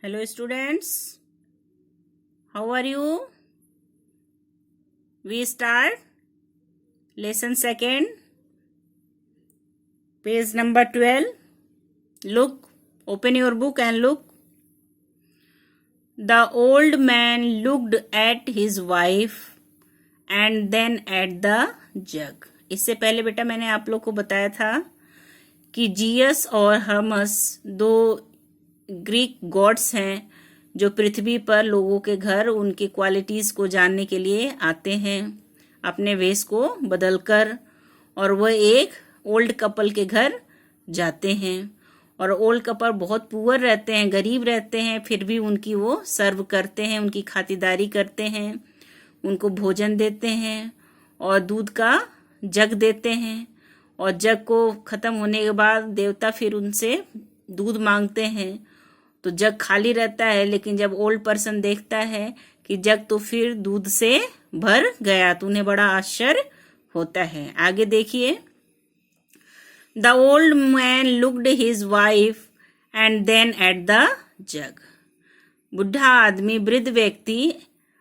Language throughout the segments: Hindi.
Hello students, how are you? We start lesson second, page number 12. Look, open your book and look. The old man looked at his wife and then at the jug. इससे पहले बेटा मैंने आप लोग को बताया था कि जीयस और हर्मस दो ग्रीक गॉड्स हैं जो पृथ्वी पर लोगों के घर उनकी क्वालिटीज़ को जानने के लिए आते हैं अपने वेश को बदलकर, और वह एक ओल्ड कपल के घर जाते हैं। और ओल्ड कपल बहुत पुअर रहते हैं, गरीब रहते हैं, फिर भी उनकी वो सर्व करते हैं, उनकी खातिरदारी करते हैं, उनको भोजन देते हैं और दूध का जग देते हैं। और जग को ख़त्म होने के बाद देवता फिर उनसे दूध मांगते हैं, तो जग खाली रहता है। लेकिन जब ओल्ड पर्सन देखता है कि जग तो फिर दूध से भर गया, तो उन्हें बड़ा आश्चर्य होता है। आगे देखिए। The old man looked his wife and then at the jug. बुढ़ा आदमी, वृद्ध व्यक्ति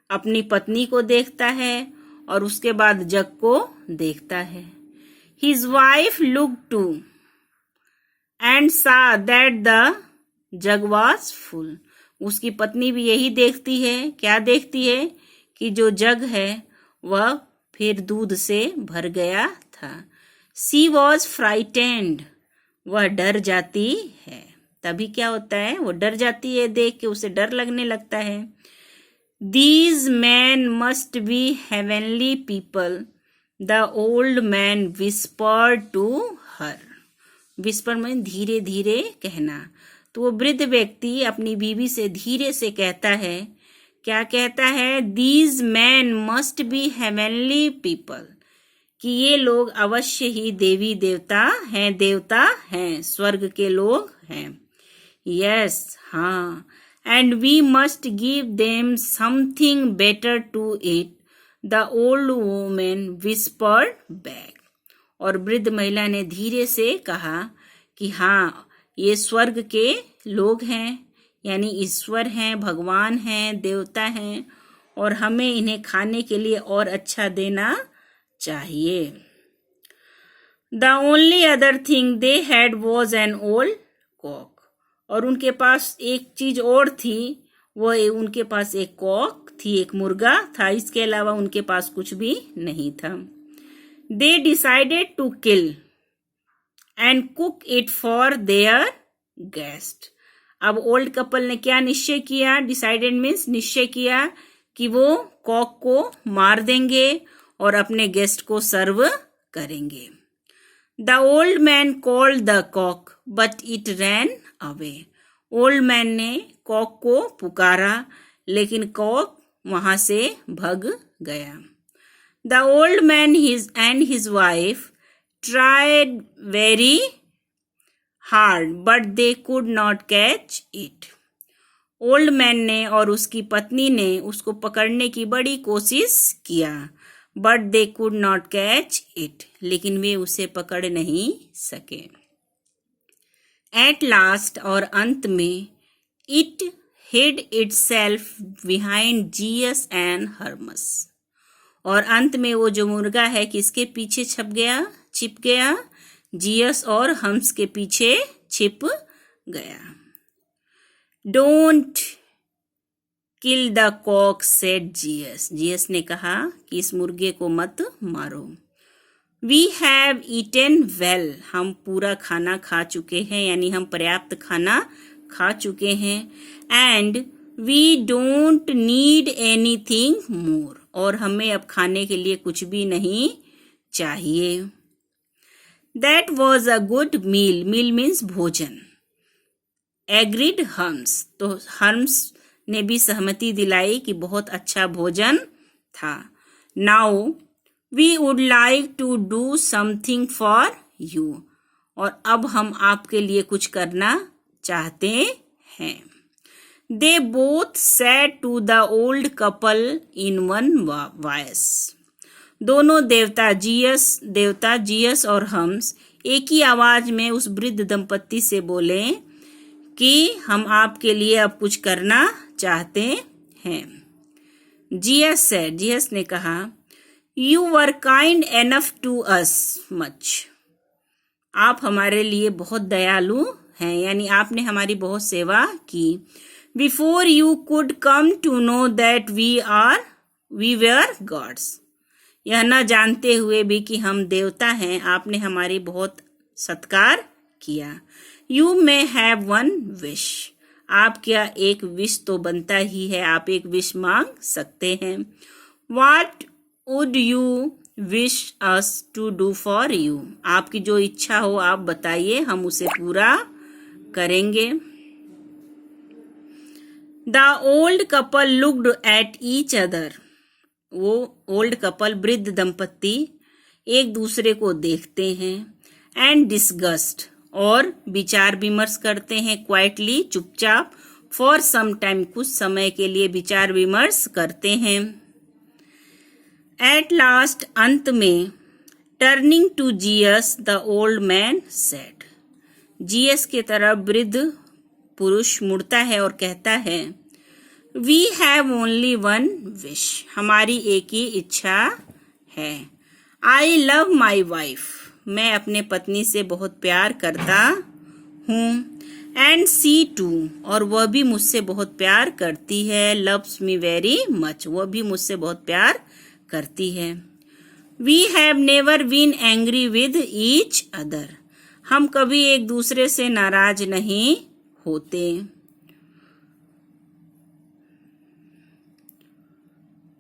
अपनी पत्नी को देखता है और उसके बाद जग को देखता है। His wife looked to and saw that the jug was full. उसकी पत्नी भी यही देखती है, क्या देखती है कि जो जग है वह फिर दूध से भर गया था। सी वॉज फ्राइटेंड, वह डर जाती है। तभी क्या होता है, वो डर जाती है, देख के उसे डर लगने लगता है। These man must be heavenly people, the old man whispered to her. Whisper में धीरे धीरे कहना। तो वो वृद्ध व्यक्ति अपनी बीवी से धीरे से कहता है, क्या कहता है, these man must be heavenly people, कि ये लोग अवश्य ही देवी देवता हैं, स्वर्ग के लोग हैं। यस, हाँ। And we must give them something better to it, the old woman whispered back. और वृद्ध महिला ने धीरे से कहा कि हाँ, ये स्वर्ग के लोग हैं, यानी ईश्वर हैं, भगवान हैं, देवता हैं, और हमें इन्हें खाने के लिए और अच्छा देना चाहिए। The only other thing they had was an old cock. और उनके पास एक चीज और थी, वह उनके पास एक कॉक थी, एक मुर्गा था। इसके अलावा उनके पास कुछ भी नहीं था। They decided to kill and cook it for their guest. अब ओल्ड कपल ने क्या निश्चय किया, डिसाइडेड मीन्स निश्चय किया कि वो कॉक को मार देंगे और अपने गेस्ट को सर्व करेंगे। The old man called the cock but it ran away. Old man ने कॉक को पुकारा, लेकिन कॉक वहां से भग गया। The old man and his wife tried very hard but they could not catch it. ओल्ड मैन ने और उसकी पत्नी ने उसको पकड़ने की बड़ी कोशिश किया, but they could not catch it, लेकिन वे उसे पकड़ नहीं सके। At last, और अंत में, it hid itself behind Zeus and Hermes. और अंत में वो जो मुर्गा है किसके पीछे छिप गया, जियस और हम्स के पीछे छिप गया। Don't kill the cock said Zeus. Zeus ने कहा कि इस मुर्गे को मत मारो। वी हैव ईटन वेल, हम पूरा खाना खा चुके हैं, यानी हम पर्याप्त खाना खा चुके हैं। And we don't need anything more, और हमें अब खाने के लिए कुछ भी नहीं चाहिए। That was a good meal. Meal means भोजन। Agreed Hermes, तो हर्म्स ने भी सहमति दिलाई कि बहुत अच्छा भोजन था। Now we would like to do something for you, और अब हम आपके लिए कुछ करना चाहते हैं। They both said to the old couple in one voice. दोनों देवता जियस और हम्स एक ही आवाज में उस वृद्ध दंपत्ति से बोले कि हम आपके लिए अब कुछ करना चाहते हैं। जीएस सेड, जीएस ने कहा, you were kind enough to us much. आप हमारे लिए बहुत दयालु हैं, यानी आपने हमारी बहुत सेवा की। Before you could come to know that we were gods. यह न जानते हुए भी कि हम देवता हैं, आपने हमारी बहुत सत्कार किया। You may have one wish. आप क्या एक विश तो बनता ही है, आप एक विश मांग सकते हैं। What would you wish us to do for you? आपकी जो इच्छा हो आप बताइए, हम उसे पूरा करेंगे। The old couple looked at each other. वो ओल्ड कपल, वृद्ध दंपत्ति एक दूसरे को देखते हैं। एंड डिस्कस्ड, और विचार विमर्श करते हैं। क्वाइटली, चुपचाप। फॉर सम टाइम, कुछ समय के लिए विचार विमर्श करते हैं। एट लास्ट, अंत में, turning to Zeus the old man said. Zeus के तरफ वृद्ध पुरुष मुड़ता है और कहता है, we have only one wish. हमारी एक ही इच्छा है। I love my wife. मैं अपने पत्नी से बहुत प्यार करता हूँ। एंड सी टू, और वह भी मुझसे बहुत प्यार करती है। लव्स मी वेरी मच, वह भी मुझसे बहुत प्यार करती है। We have never been angry with each other. हम कभी एक दूसरे से नाराज नहीं होते।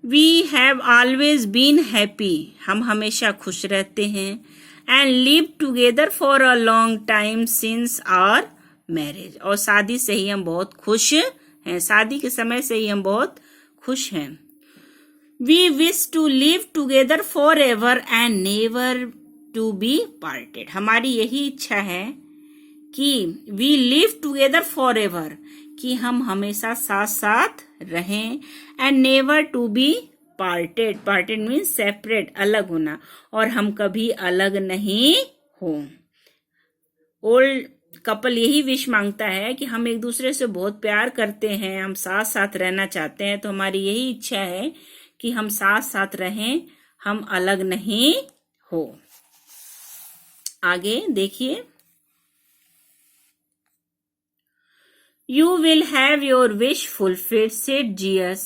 We have always been happy. हम हमेशा खुश रहते हैं। And live together for a long time since our marriage. और शादी से ही हम बहुत खुश हैं, शादी के समय से ही हम बहुत खुश हैं। We wish to live together for ever and never to be parted. हमारी यही इच्छा है कि we live together for ever, कि हम हमेशा साथ साथ रहें। And never to be parted, parted means separate, अलग होना, और हम कभी अलग नहीं हो। ओल्ड कपल यही विश मांगता है कि हम एक दूसरे से बहुत प्यार करते हैं, हम साथ साथ रहना चाहते हैं, तो हमारी यही इच्छा है कि हम साथ साथ रहें, हम अलग नहीं हो। आगे देखिए। You will have your wish fulfilled, said Jesus,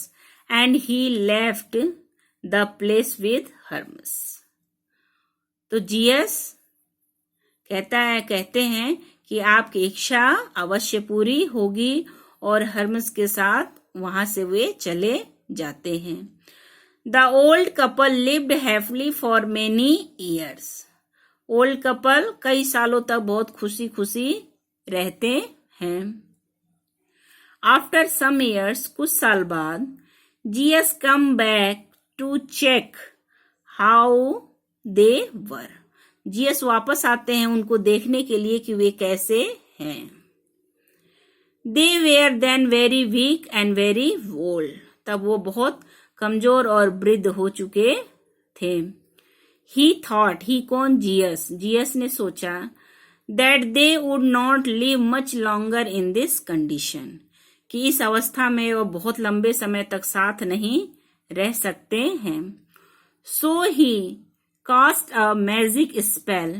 and he left the place with Hermes. तो जीएस कहते हैं कि आपकी इच्छा अवश्य पूरी होगी, और हर्मस के साथ वहां से वे चले जाते हैं। The old couple lived happily for many years. Old couple कई सालों तक बहुत खुशी खुशी रहते हैं। आफ्टर सम ईयर्स, कुछ साल बाद, Zeus come back to check how they were. Zeus वापस आते हैं उनको देखने के लिए कि वे कैसे हैं। They were then very weak and very old. तब वो बहुत कमजोर और वृद्ध हो चुके थे। ही थॉट, ही कौन? जीएस। जीएस ने सोचा, that they would not live much longer in this condition, कि इस अवस्था में वो बहुत लंबे समय तक साथ नहीं रह सकते हैं। So he cast a magic spell,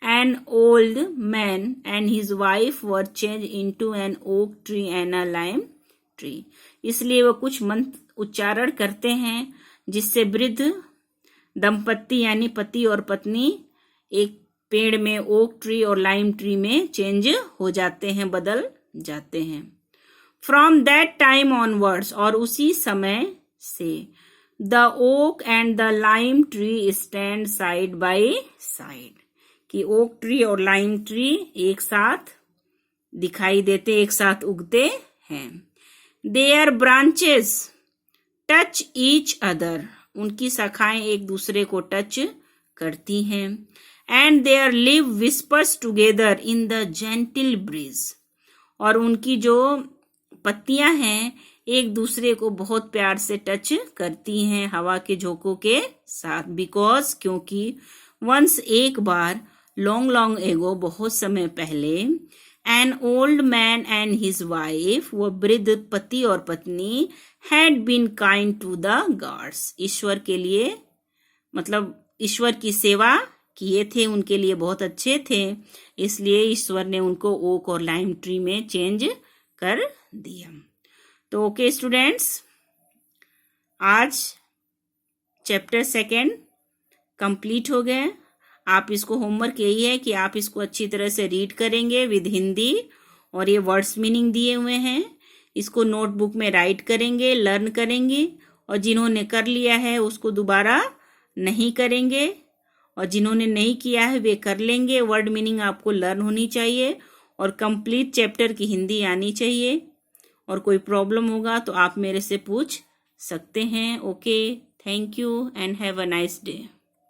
an old man and his wife were change into an oak tree and a lime tree. इसलिए वो कुछ मंत्र उच्चारण करते हैं जिससे वृद्ध दंपत्ति यानी पति और पत्नी एक पेड़ में, ओक ट्री और लाइम ट्री में चेंज हो जाते हैं, बदल जाते हैं। फ्रॉम दैट टाइम ऑनवर्ड्स, और उसी समय से, the oak and the lime tree stand side by side, कि ओक ट्री और लाइम ट्री एक साथ दिखाई देते, एक साथ उगते हैं। Their branches touch each other, उनकी शाखाएं एक दूसरे को टच करती हैं। And their live whispers together in the gentle breeze, और उनकी जो पत्तियां हैं एक दूसरे को बहुत प्यार से टच करती हैं हवा के झोंकों के साथ। बिकॉज, क्योंकि, वंस एक बार, लॉन्ग लॉन्ग एगो, बहुत समय पहले, an old man and his wife, वो वृद्ध पति और पत्नी, had been kind to the gods, ईश्वर के लिए मतलब ईश्वर की सेवा किए थे, उनके लिए बहुत अच्छे थे, इसलिए ईश्वर ने उनको ओक और लाइम ट्री में चेंज कर दिया। तो ओके स्टूडेंट्स, आज चैप्टर 2 कंप्लीट हो गए। आप इसको होमवर्क यही है कि आप इसको अच्छी तरह से रीड करेंगे विद हिंदी, और ये वर्ड्स मीनिंग दिए हुए हैं, इसको नोटबुक में राइट करेंगे, लर्न करेंगे, और जिन्होंने कर लिया है उसको दोबारा नहीं करेंगे, और जिन्होंने नहीं किया है वे कर लेंगे। वर्ड मीनिंग आपको लर्न होनी चाहिए और कंप्लीट चैप्टर की हिंदी आनी चाहिए, और कोई प्रॉब्लम होगा तो आप मेरे से पूछ सकते हैं। Okay, thank you and have a nice day.